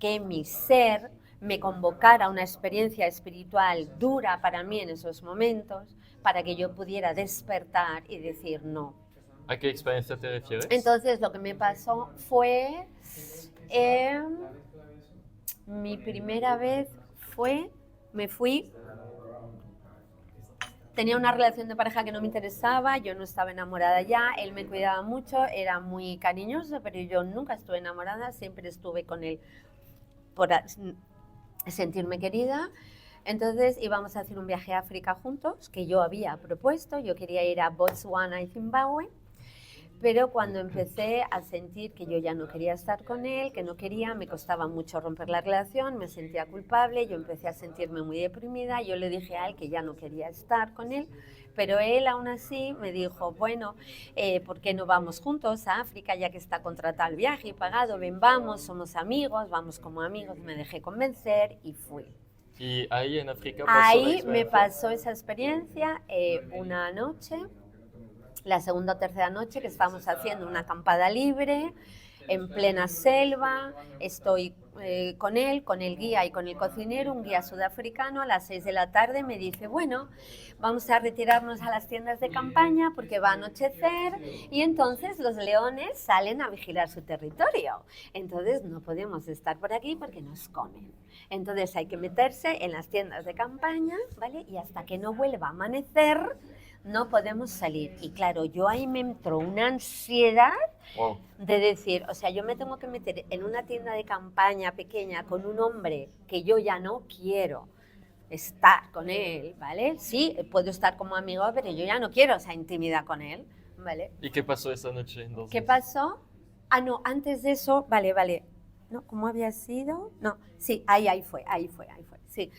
que mi ser me convocara a una experiencia espiritual dura para mí en esos momentos, para que yo pudiera despertar y decir no. ¿A qué experiencia te refieres? Entonces lo que me pasó fue, mi primera vez fue, me fui, tenía una relación de pareja que no me interesaba, yo no estaba enamorada ya, él me cuidaba mucho, era muy cariñoso, pero yo nunca estuve enamorada, siempre estuve con él por sentirme querida. Entonces íbamos a hacer un viaje a África juntos, que yo había propuesto, yo quería ir a Botswana y Zimbabue, pero cuando empecé a sentir que yo ya no quería estar con él, que no quería, me costaba mucho romper la relación, me sentía culpable, yo empecé a sentirme muy deprimida, yo le dije a él que ya no quería estar con él, pero él aún así me dijo, bueno, ¿por qué no vamos juntos a África ya que está contratado el viaje y pagado? Ven, vamos, somos amigos, vamos como amigos, me dejé convencer y fui. Y ahí en África pasó la Ahí me experiencia. pasó esa experiencia una noche, la segunda o tercera noche que estábamos haciendo una acampada libre en plena selva, estoy con él, con el guía y con el cocinero, un guía sudafricano. A las 6 de la tarde me dice, bueno, vamos a retirarnos a las tiendas de campaña porque va a anochecer y entonces los leones salen a vigilar su territorio. Entonces no podemos estar por aquí porque nos comen. Entonces hay que meterse en las tiendas de campaña, ¿vale? Y hasta que no vuelva a amanecer no podemos salir. Y claro, yo ahí me entró una ansiedad Wow. de decir, o sea, yo me tengo que meter en una tienda de campaña pequeña con un hombre que yo ya no quiero estar con él, ¿vale? Sí, puedo estar como amigo, pero yo ya no quiero esa intimidad con él, ¿vale? ¿Y qué pasó esa noche entonces? ¿Qué pasó? Ah, no, antes de eso, vale. No, ¿cómo había sido? No, sí, ahí fue, sí.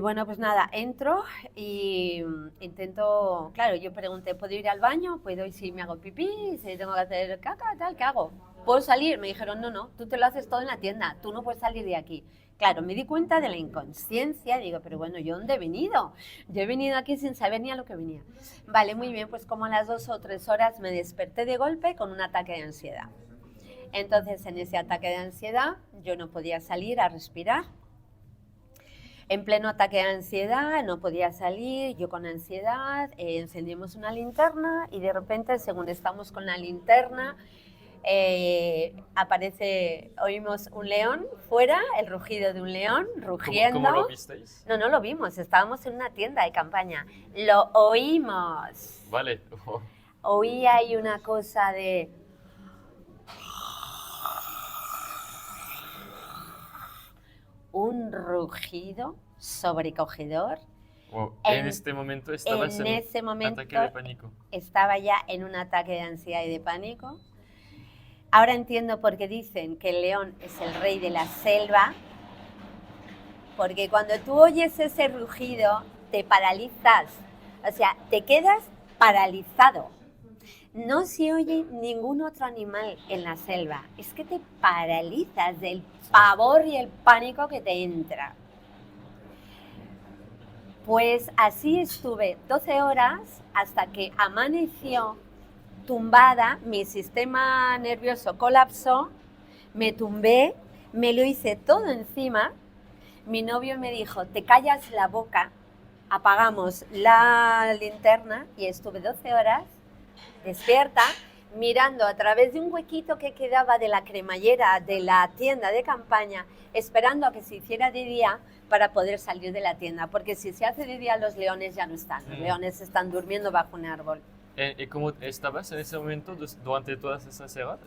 Bueno, pues nada, entro y intento, claro, yo pregunté, ¿puedo ir al baño? ¿Puedo ir si me hago pipí? ¿Si tengo que hacer caca? Tal, ¿qué hago? ¿Puedo salir? Me dijeron, no, tú te lo haces todo en la tienda, tú no puedes salir de aquí. Claro, me di cuenta de la inconsciencia, digo, pero bueno, ¿yo dónde he venido? Yo he venido aquí sin saber ni a lo que venía. Vale, muy bien, pues como a las 2 o 3 horas me desperté de golpe con un ataque de ansiedad. Entonces, en ese ataque de ansiedad, yo no podía salir a respirar. En pleno ataque de ansiedad, no podía salir, yo con ansiedad, encendimos una linterna y de repente, según estamos con la linterna, oímos un león fuera, el rugido de un león rugiendo. ¿Cómo lo visteis? No lo vimos, estábamos en una tienda de campaña, lo oímos. Vale. Oí ahí una cosa de... un rugido sobrecogedor. Wow. En este momento estabas en ese momento ataque de pánico. Estaba ya en un ataque de ansiedad y de pánico. Ahora entiendo por qué dicen que el león es el rey de la selva, porque cuando tú oyes ese rugido te paralizas, o sea, te quedas paralizado. No se oye ningún otro animal en la selva, es que te paralizas del pavor y el pánico que te entra. Pues así estuve 12 horas hasta que amaneció tumbada, mi sistema nervioso colapsó, me tumbé, me lo hice todo encima. Mi novio me dijo, te callas la boca, apagamos la linterna y estuve 12 horas despierta, mirando a través de un huequito que quedaba de la cremallera de la tienda de campaña, esperando a que se hiciera de día para poder salir de la tienda, porque si se hace de día los leones ya no están, los leones están durmiendo bajo un árbol. ¿Y cómo estabas en ese momento durante todas esas horas?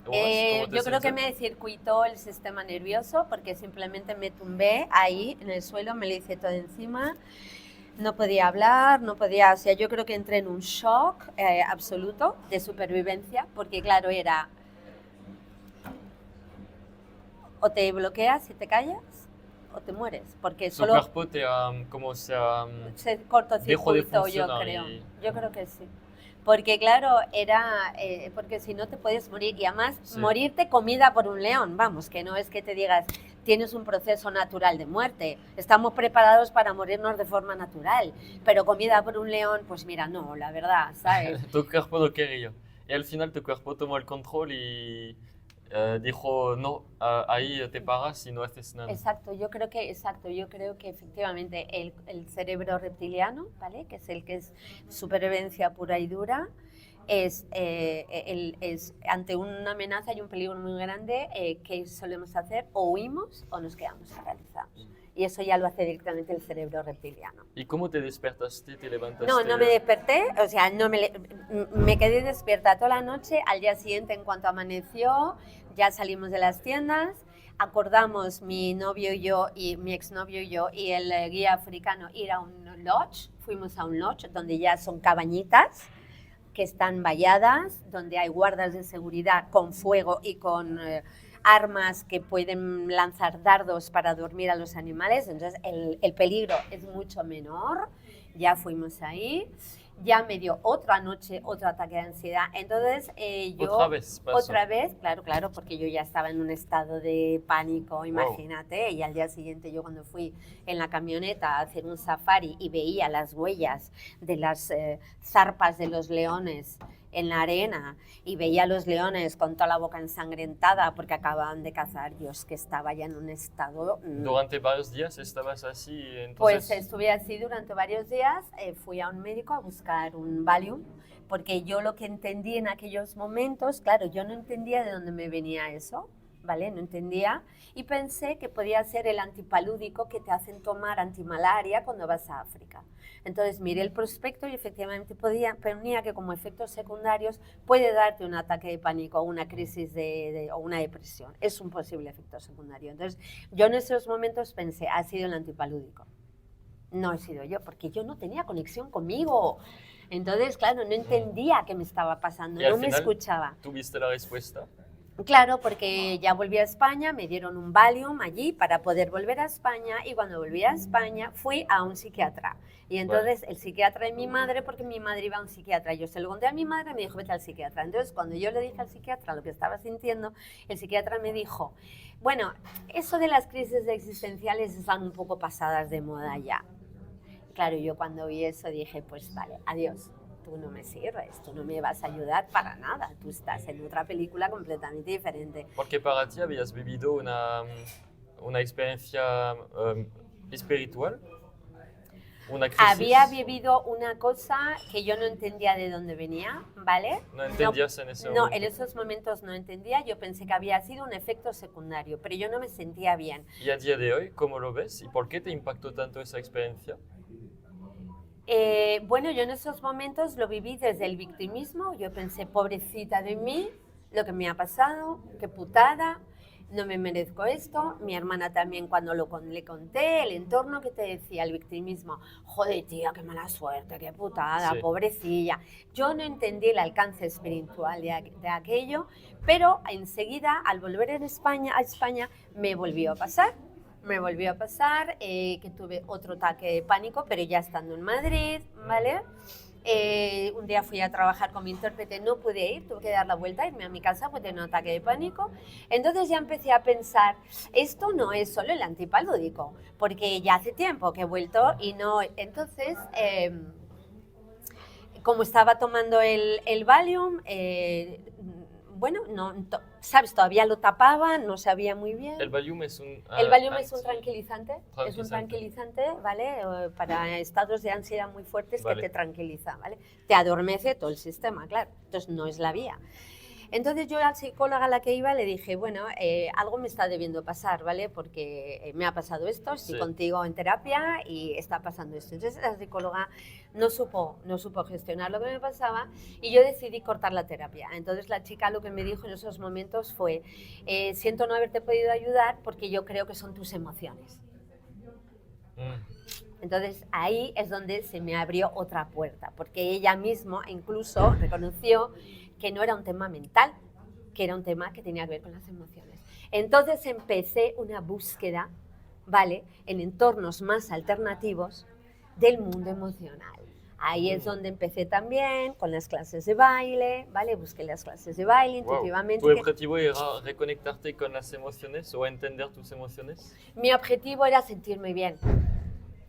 Yo creo que me circuitó el sistema nervioso porque simplemente me tumbé ahí en el suelo, me lo hice todo encima. No podía hablar, o sea, yo creo que entré en un shock absoluto de supervivencia, porque claro, era o te bloqueas y te callas, o te mueres, porque Tu solo cuerpo te ha, como se ha, se dejó de cortocircuito, yo funcionar creo. y... Yo creo que sí. Porque claro, porque si no te puedes morir y además Sí. morirte comida por un león, vamos, que no es que te digas tienes un proceso natural de muerte, estamos preparados para morirnos de forma natural, pero comida por un león, pues mira, no, la verdad, ¿sabes? Tu cuerpo lo quería. Y al final tu cuerpo tomó el control y dijo, no, ahí te paras y no haces nada. Exacto, yo creo que efectivamente el cerebro reptiliano, ¿vale? Que es el que es supervivencia pura y dura, es ante una amenaza y un peligro muy grande, ¿qué solemos hacer? O huimos o nos quedamos paralizados. Y eso ya lo hace directamente el cerebro reptiliano. ¿Y cómo te despertaste, te levantaste? No, no me desperté, o sea, me quedé despierta toda la noche. Al día siguiente, en cuanto amaneció, ya salimos de las tiendas, acordamos mi novio y yo, y mi exnovio y yo, y el guía africano ir a un lodge. Fuimos a un lodge donde ya son cabañitas que están valladas, donde hay guardas de seguridad con fuego y con armas que pueden lanzar dardos para dormir a los animales, entonces el peligro es mucho menor. Ya fuimos ahí, ya me dio otra noche otro ataque de ansiedad, entonces yo... ¿Otra vez pasó? Otra vez, claro, porque yo ya estaba en un estado de pánico, imagínate, y al día siguiente yo cuando fui en la camioneta a hacer un safari y veía las huellas de las zarpas de los leones en la arena y veía a los leones con toda la boca ensangrentada porque acababan de cazar, yo es que estaba ya en un estado... Durante varios días estabas así, entonces... Pues estuve así durante varios días, fui a un médico a buscar un Valium, porque yo lo que entendí en aquellos momentos, claro, yo no entendía de dónde me venía eso, ¿vale? No entendía, y pensé que podía ser el antipalúdico que te hacen tomar antimalaria cuando vas a África. Entonces miré el prospecto y efectivamente ponía que como efectos secundarios puede darte un ataque de pánico o una crisis o una depresión. Es un posible efecto secundario. Entonces yo en esos momentos pensé, ha sido el antipalúdico. No he sido yo, porque yo no tenía conexión conmigo. Entonces, claro, no entendía qué me estaba pasando, Y al no me final, escuchaba. ¿tuviste la respuesta? Claro, porque ya volví a España, me dieron un Valium allí para poder volver a España y cuando volví a España fui a un psiquiatra. Y entonces el psiquiatra de mi madre, porque mi madre iba a un psiquiatra, yo se lo conté a mi madre y me dijo, vete al psiquiatra. Entonces cuando yo le dije al psiquiatra lo que estaba sintiendo, el psiquiatra me dijo, bueno, eso de las crisis existenciales están un poco pasadas de moda ya. Claro, yo cuando vi eso dije, pues vale, adiós. Tú no me sirves, tú no me vas a ayudar para nada, tú estás en otra película completamente diferente. Porque para ti habías vivido una experiencia espiritual, una crisis. Había vivido una cosa que yo no entendía de dónde venía, ¿vale? ¿No entendías en ese No, momento? en esos momentos no entendía, yo pensé que había sido un efecto secundario, pero yo no me sentía bien. ¿Y a día de hoy cómo lo ves? ¿Y por qué te impactó tanto esa experiencia? Bueno, yo en esos momentos lo viví desde el victimismo. Yo pensé, pobrecita de mí, lo que me ha pasado, qué putada, no me merezco esto. Mi hermana también cuando le conté, el entorno que te decía, el victimismo, joder tía, qué mala suerte, qué putada, Sí. pobrecilla. Yo no entendí el alcance espiritual de aquello, pero enseguida, al volver a España, me volvió a pasar. Que tuve otro ataque de pánico, pero ya estando en Madrid, ¿vale? Un día fui a trabajar con mi intérprete, no pude ir, tuve que dar la vuelta, irme a mi casa, pues tenía un ataque de pánico. Entonces ya empecé a pensar, esto no es solo el antipalúdico, porque ya hace tiempo que he vuelto y no... Entonces, como estaba tomando el Valium, bueno, sabes, todavía lo tapaba, no sabía muy bien. El Valium es un... El Valium es un tranquilizante, Tranquilizante. ¿vale? Para estados de ansiedad muy fuertes Vale. que te tranquiliza, ¿vale? Te adormece todo el sistema, claro. Entonces no es la vía. Entonces yo a la psicóloga a la que iba le dije, bueno, algo me está debiendo pasar, ¿vale? Porque me ha pasado esto, estoy Sí. contigo en terapia y está pasando esto. Entonces la psicóloga no supo gestionar lo que me pasaba y yo decidí cortar la terapia. Entonces la chica lo que me dijo en esos momentos fue, siento no haberte podido ayudar porque yo creo que son tus emociones. Entonces ahí es donde se me abrió otra puerta, porque ella misma incluso reconoció que no era un tema mental, que era un tema que tenía que ver con las emociones. Entonces empecé una búsqueda ¿vale? En entornos más alternativos del mundo emocional. Ahí es donde empecé también con las clases de baile, ¿vale? Busqué las clases de baile Wow. intuitivamente. ¿Tu objetivo era reconectarte con las emociones o entender tus emociones? Mi objetivo era sentirme bien,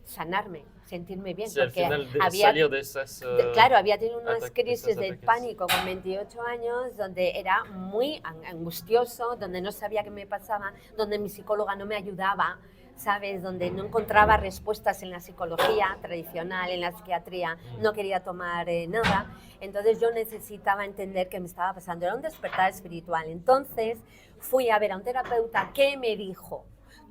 sanarme, sentirme bien, Sí, al porque final había, salir de esas... claro, había tenido unas esos crisis del ataques. pánico con 28 años, donde era muy angustioso, donde no sabía qué me pasaba, donde mi psicóloga no me ayudaba, ¿sabes? Donde no encontraba respuestas en la psicología tradicional, en la psiquiatría, no quería tomar nada. Entonces yo necesitaba entender qué me estaba pasando, era un despertar espiritual. Entonces fui a ver a un terapeuta que me dijo: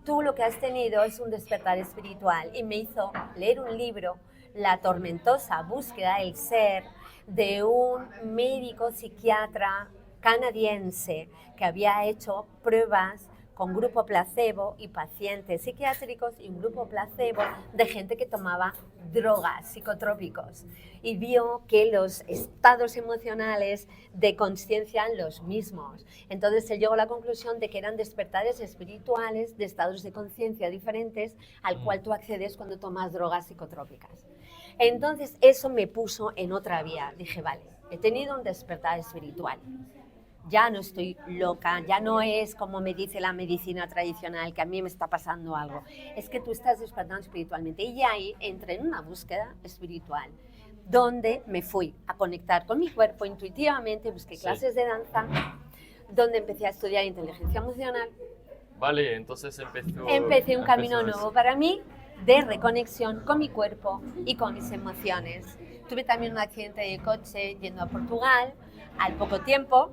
tú lo que has tenido es un despertar espiritual, y me hizo leer un libro, La tormentosa búsqueda del ser, de un médico psiquiatra canadiense que había hecho pruebas con grupo placebo y pacientes psiquiátricos y un grupo placebo de gente que tomaba drogas, psicotrópicos, y vio que los estados emocionales de conciencia eran los mismos. Entonces él llegó a la conclusión de que eran despertares espirituales de estados de conciencia diferentes al cual tú accedes cuando tomas drogas psicotrópicas. Entonces eso me puso en otra vía. Dije, vale, he tenido un despertar espiritual. Ya no estoy loca, ya no es como me dice la medicina tradicional, que a mí me está pasando algo. Es que tú estás despertando espiritualmente. Y ahí entré en una búsqueda espiritual, donde me fui a conectar con mi cuerpo intuitivamente, busqué clases de danza, donde empecé a estudiar inteligencia emocional. Vale, entonces Empecé un camino nuevo para mí de reconexión con mi cuerpo y con mis emociones. Tuve también un accidente de coche yendo a Portugal al poco tiempo,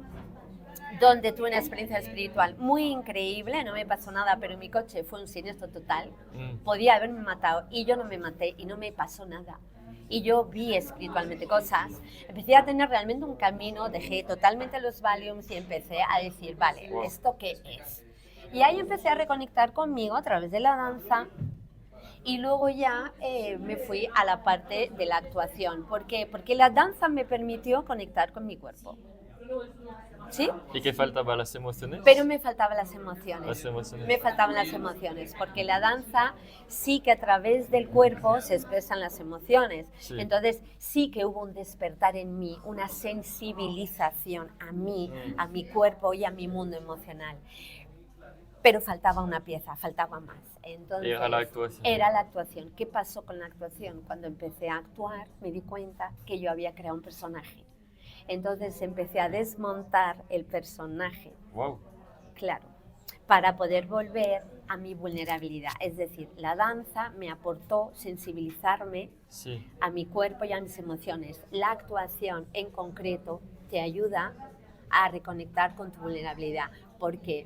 donde tuve una experiencia espiritual muy increíble. No me pasó nada, pero mi coche fue un siniestro total. Podía haberme matado y yo no me maté y no me pasó nada. Y yo vi espiritualmente cosas. Empecé a tener realmente un camino, dejé totalmente los Valiums y empecé a decir, vale, ¿esto qué es? Y ahí empecé a reconectar conmigo a través de la danza. Y luego ya me fui a la parte de la actuación. ¿Por qué? Porque la danza me permitió conectar con mi cuerpo. ¿Sí? ¿Y qué faltaba? ¿Las emociones? Pero me faltaban las emociones. Las emociones. Me faltaban las emociones, porque la danza sí que a través del cuerpo se expresan las emociones. Sí. Entonces sí que hubo un despertar en mí, una sensibilización a mí, a mi cuerpo y a mi mundo emocional. Pero faltaba una pieza, faltaba más. Entonces, era la actuación. Era la actuación. ¿Qué pasó con la actuación? Cuando empecé a actuar, me di cuenta que yo había creado un personaje. Entonces empecé a desmontar el personaje. Wow. Claro, para poder volver a mi vulnerabilidad. Es decir, la danza me aportó sensibilizarme a mi cuerpo y a mis emociones. La actuación en concreto te ayuda a reconectar con tu vulnerabilidad, porque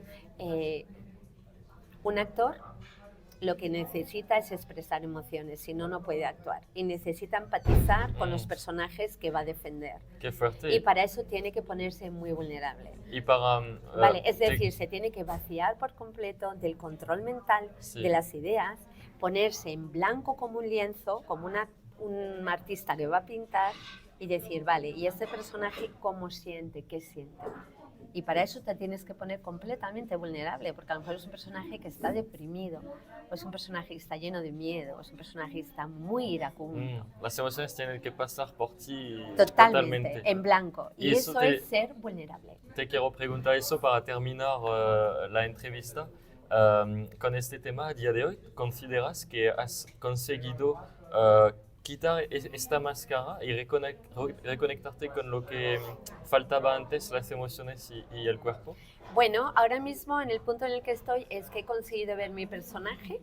un actor lo que necesita es expresar emociones, si no, no puede actuar. Y necesita empatizar con los personajes que va a defender. Qué fuerte. Y para eso tiene que ponerse muy vulnerable. Y para... Vale, es decir, se tiene que vaciar por completo del control mental, de las ideas, ponerse en blanco como un lienzo, como un artista que va a pintar, y decir, vale, ¿y este personaje cómo siente? ¿Qué siente? Y para eso te tienes que poner completamente vulnerable, porque a lo mejor es un personaje que está deprimido, o es un personaje que está lleno de miedo, o es un personaje que está muy iracundo. Las emociones tienen que pasar por ti totalmente. En blanco. Y eso es ser vulnerable. Te quiero preguntar eso para terminar la entrevista. Con este tema a día de hoy, ¿consideras que has conseguido quitar esta máscara y reconectarte con lo que faltaba antes, las emociones y el cuerpo? Bueno, ahora mismo en el punto en el que estoy es que he conseguido ver mi personaje,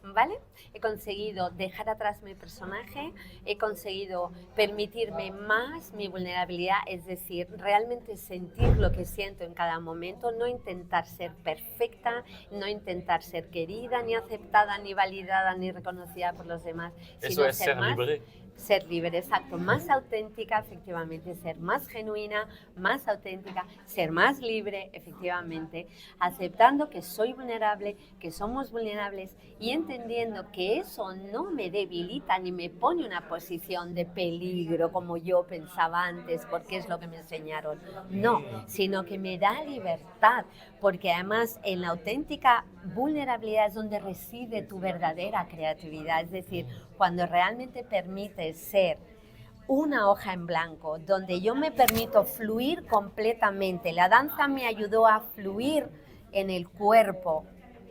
¿vale? He conseguido dejar atrás mi personaje, he conseguido permitirme más mi vulnerabilidad, es decir, realmente sentir lo que siento en cada momento, no intentar ser perfecta, no intentar ser querida, ni aceptada, ni validada, ni reconocida por los demás, sino es ser libre. Ser libre, exacto, más auténtica, efectivamente, ser más genuina, más auténtica, ser más libre, efectivamente. efectivamente, aceptando que soy vulnerable, que somos vulnerables y entendiendo que eso no me debilita ni me pone en una posición de peligro como yo pensaba antes, porque es lo que me enseñaron. No, sino que me da libertad, porque además en la auténtica vulnerabilidad es donde reside tu verdadera creatividad, es decir, cuando realmente permites ser una hoja en blanco, donde yo me permito fluir completamente. La danza me ayudó a fluir en el cuerpo,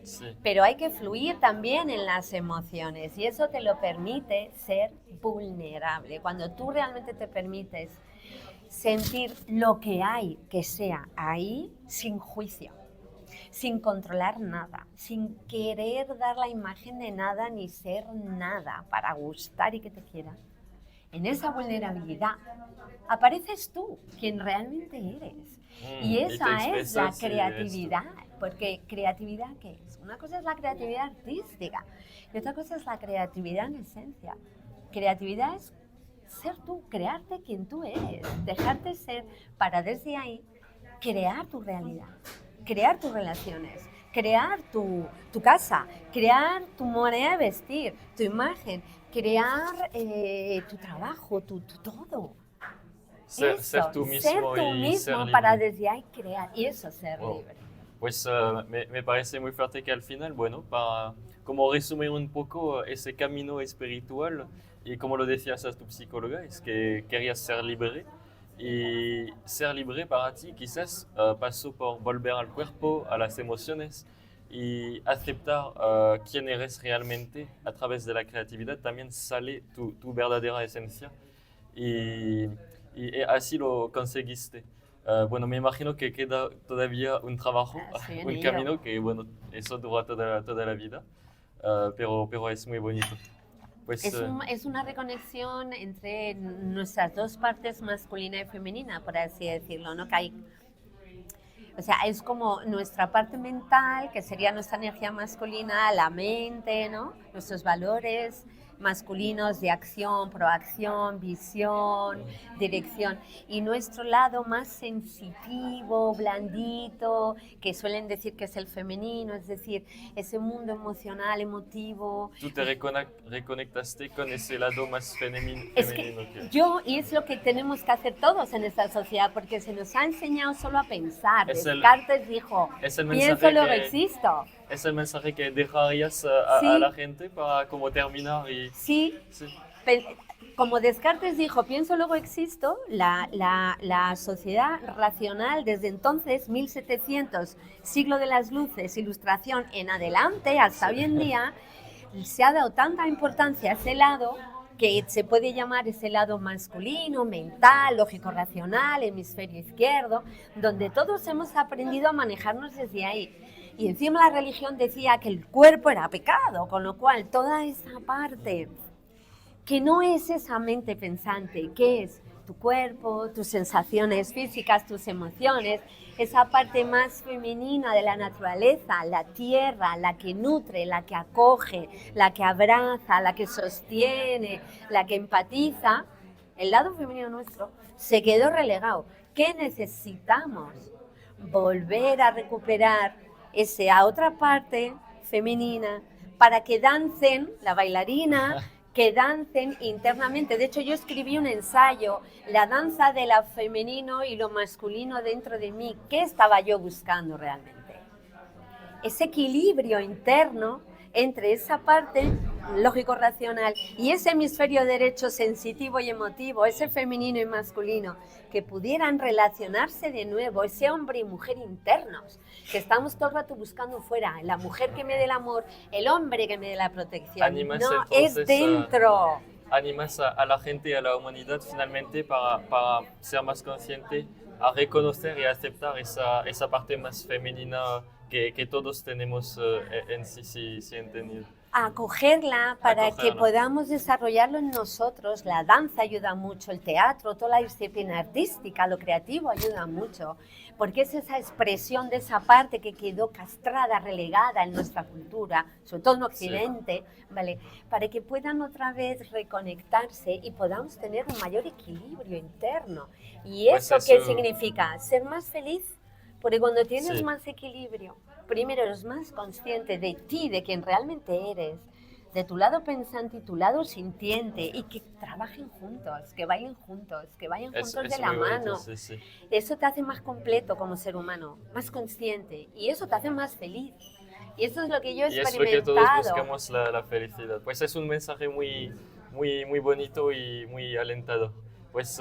Sí. pero hay que fluir también en las emociones y eso te lo permite ser vulnerable. Cuando tú realmente te permites sentir lo que hay que sea ahí sin juicio, sin controlar nada, sin querer dar la imagen de nada ni ser nada para gustar y que te quieran. En esa vulnerabilidad apareces tú, quien realmente eres. Y Y te esa es la expresas y creatividad, porque creatividad, ¿qué es? Una cosa es la creatividad artística y otra cosa es la creatividad en esencia. Creatividad es ser tú, crearte quien tú eres, dejarte ser para desde ahí crear tu realidad, crear tus relaciones, crear tu casa, crear tu manera de vestir, tu imagen, crear tu trabajo, tu todo. ser, Eso, ser tú mismo y ser libre. para desde ahí crear y eso ser Wow. libre. Pues me parece muy fuerte que al final, bueno, para como resumir un poco ese camino espiritual, y como lo decías a tu psicóloga, es que querías ser libre. Y ser libre para ti quizás pasó por volver al cuerpo, a las emociones y aceptar quién eres realmente a través de la creatividad. También sale tu verdadera esencia y, y así lo conseguiste. Bueno, me imagino que queda todavía un trabajo, Estoy en un ello. camino que, bueno, eso dura toda la vida, pero es muy bonito. Pues, Es una reconexión entre nuestras dos partes, masculina y femenina, por así decirlo, ¿no? Que hay, o sea, es como nuestra parte mental, que sería nuestra energía masculina, la mente, ¿no? Nuestros valores masculinos de acción, proacción, visión, dirección. Y nuestro lado más sensitivo, blandito, que suelen decir que es el femenino, es decir, ese mundo emocional, emotivo. tú te reconectaste con ese lado más Es femenino que que... yo, y es lo que tenemos que hacer todos en esta sociedad, porque se nos ha enseñado solo a pensar. Es el, Descartes dijo, es el pienso, mensaje luego que, existo. es el mensaje que dejarías a Sí, la gente para como terminar y... sí, Sí. como Descartes dijo, pienso, luego existo, la sociedad racional desde entonces, 1700, siglo de las luces, ilustración en adelante, hasta hoy en día, se ha dado tanta importancia a ese lado que se puede llamar ese lado masculino, mental, lógico-racional, hemisferio izquierdo, donde todos hemos aprendido a manejarnos desde ahí. Y encima la religión decía que el cuerpo era pecado, con lo cual toda esa parte que no es esa mente pensante, que es tu cuerpo, tus sensaciones físicas, tus emociones, esa parte más femenina de la naturaleza, la tierra, la que nutre, la que acoge, la que abraza, la que sostiene, la que empatiza, el lado femenino nuestro se quedó relegado. ¿Qué necesitamos? Volver a recuperar esa otra parte femenina para que dancen la bailarina, que dancen internamente. De hecho, yo escribí un ensayo, la danza de lo femenino y lo masculino dentro de mí. ¿Qué estaba yo buscando realmente? Ese equilibrio interno entre esa parte lógico-racional y ese hemisferio derecho sensitivo y emotivo, ese femenino y masculino, que pudieran relacionarse de nuevo, ese hombre y mujer internos, que estamos todo el rato buscando fuera, la mujer que me dé el amor, el hombre que me dé la protección. Animas No, entonces, es dentro. Animas a la gente y a la humanidad finalmente para ser más consciente, a reconocer y aceptar esa parte más femenina que todos tenemos en sí, sí entendido. A acogerla para que Acogerla. podamos desarrollarlo en nosotros. La danza ayuda mucho, el teatro, toda la disciplina artística, lo creativo ayuda mucho, porque es esa expresión de esa parte que quedó castrada, relegada en nuestra cultura, sobre todo en Occidente, ¿vale? Para que puedan otra vez reconectarse y podamos tener un mayor equilibrio interno. ¿Y Pues eso qué eso- significa? Ser más feliz, Porque cuando tienes Sí. más equilibrio, primero eres más consciente de ti, de quién realmente eres, de tu lado pensante y tu lado sintiente, y que trabajen juntos, que vayan juntos, que vayan juntos de Es la muy bonito, mano. sí, sí. Eso te hace más completo como ser humano, más consciente, y eso te hace más feliz. Y eso es lo que yo he Y es lo que todos experimentado. buscamos, la felicidad. Pues es un mensaje muy bonito y muy alentador. Pues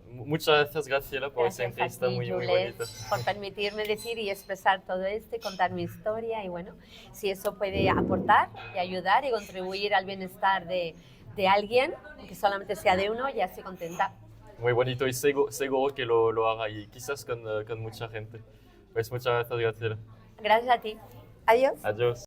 muchas gracias, Graciela, por esa Gracias a entrevista ti, muy Jules, bonita. por permitirme decir y expresar todo esto y contar mi historia. Y bueno, si eso puede aportar y ayudar y contribuir al bienestar de alguien, que solamente sea de uno, ya estoy contenta. Muy bonito y seguro que lo haga y quizás con mucha gente. Pues muchas gracias, Graciela. Gracias a ti. Adiós. Adiós.